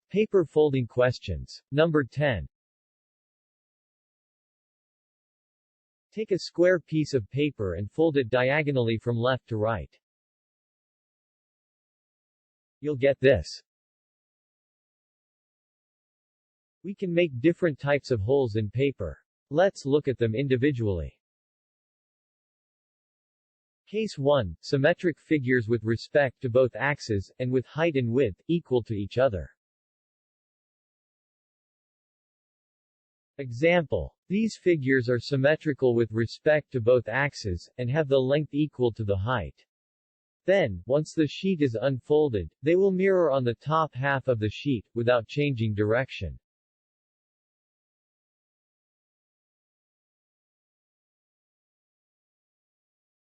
Paper folding questions. Number 10. Take a square piece of paper and fold it diagonally from left to right. You'll get this. We can make different types of holes in paper. Let's look at them individually. Case 1. Symmetric figures with respect to both axes, and with height and width, equal to each other. Example. These figures are symmetrical with respect to both axes, and have the length equal to the height. Then, once the sheet is unfolded, they will mirror on the top half of the sheet, without changing direction.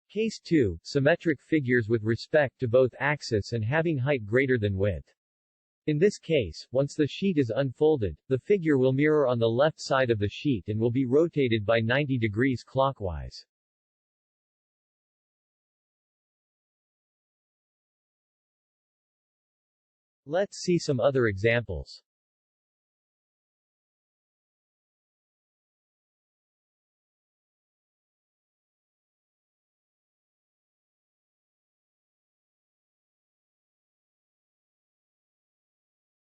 Case 2. Symmetric figures with respect to both axes and having height greater than width. In this case, once the sheet is unfolded, the figure will mirror on the left side of the sheet and will be rotated by 90 degrees clockwise. Let's see some other examples.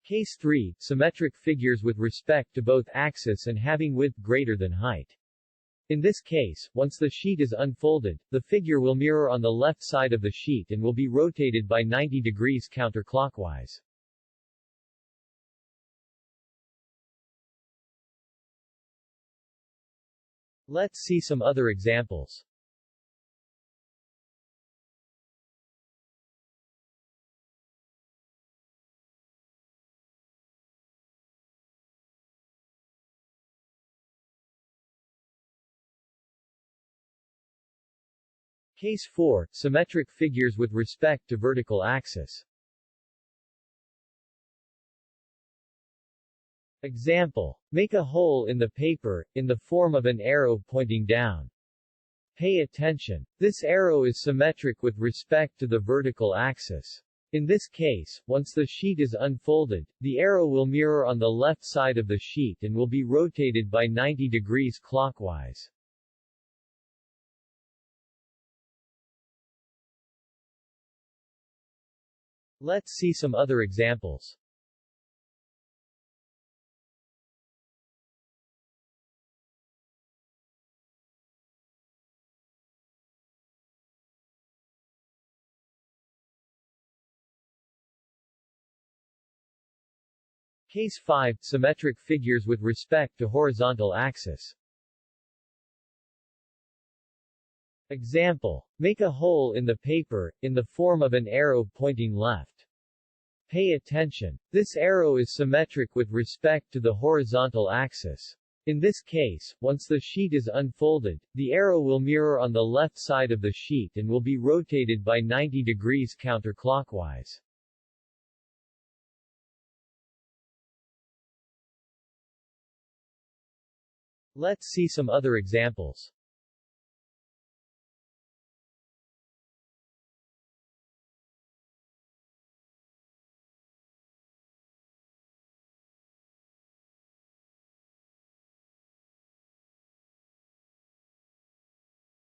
Case 3. Symmetric figures with respect to both axes and having width greater than height. In this case, once the sheet is unfolded, the figure will mirror on the left side of the sheet and will be rotated by 90 degrees counterclockwise. Let's see some other examples. Case 4. Symmetric figures with respect to vertical axis. Example. Make a hole in the paper, in the form of an arrow pointing down. Pay attention. This arrow is symmetric with respect to the vertical axis. In this case, once the sheet is unfolded, the arrow will mirror on the left side of the sheet and will be rotated by 90 degrees clockwise. Let's see some other examples. Case 5. Symmetric figures with respect to horizontal axis. Example. Make a hole in the paper, in the form of an arrow pointing left. Pay attention. This arrow is symmetric with respect to the horizontal axis. In this case, once the sheet is unfolded, the arrow will mirror on the left side of the sheet and will be rotated by 90 degrees counterclockwise. Let's see some other examples.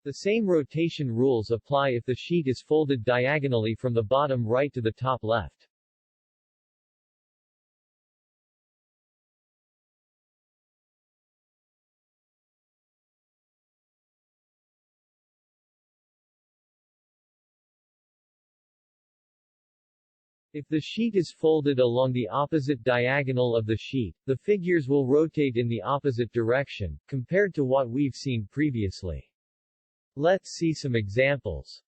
The same rotation rules apply if the sheet is folded diagonally from the bottom right to the top left. If the sheet is folded along the opposite diagonal of the sheet, the figures will rotate in the opposite direction, compared to what we've seen previously. Let's see some examples.